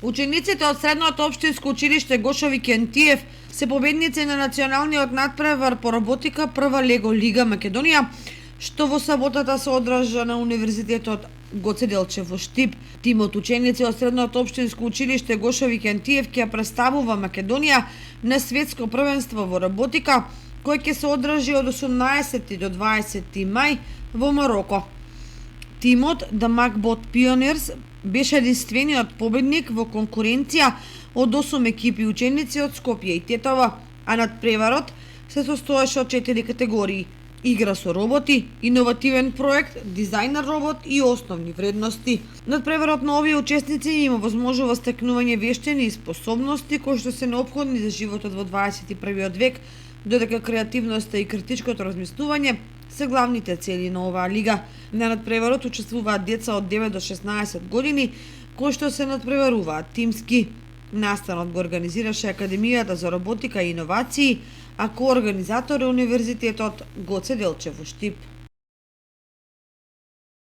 Учениците од Средното општинско училиште Гошо Викентиев се победници на националниот натпревар по роботика прва Лего Лига Македонија, што во саботата се одржа на Универзитетот Гоце Делчев во Штип. Тимот ученици од Средното општинско училиште Гошо Викентиев ќе ја представува Македонија на светско првенство во роботика, кој ќе се одржи од 18 до 20 мај во Мароко. Тимот The MacBot Pioneers беше единствениот победник во конкуренција од 8 екипи ученици од Скопје и Тетова, а надпреварот се состоеше од 4 категории: игра со роботи, иновативен проект, дизајнер робот и основни вредности. Надпреварот на овие учесници им овозможува стекнување вештини и способности кои што се неопходни за животот во 21 век, додека креативноста и критичкото размислување се главните цели на оваа лига. На надпреварот учествуваат деца од 9 до 16 години, кои што се надпреваруваат тимски. Настанот го организираше Академијата за роботика и иновации, а коорганизатор е Универзитетот Гоце Делчев во Штип.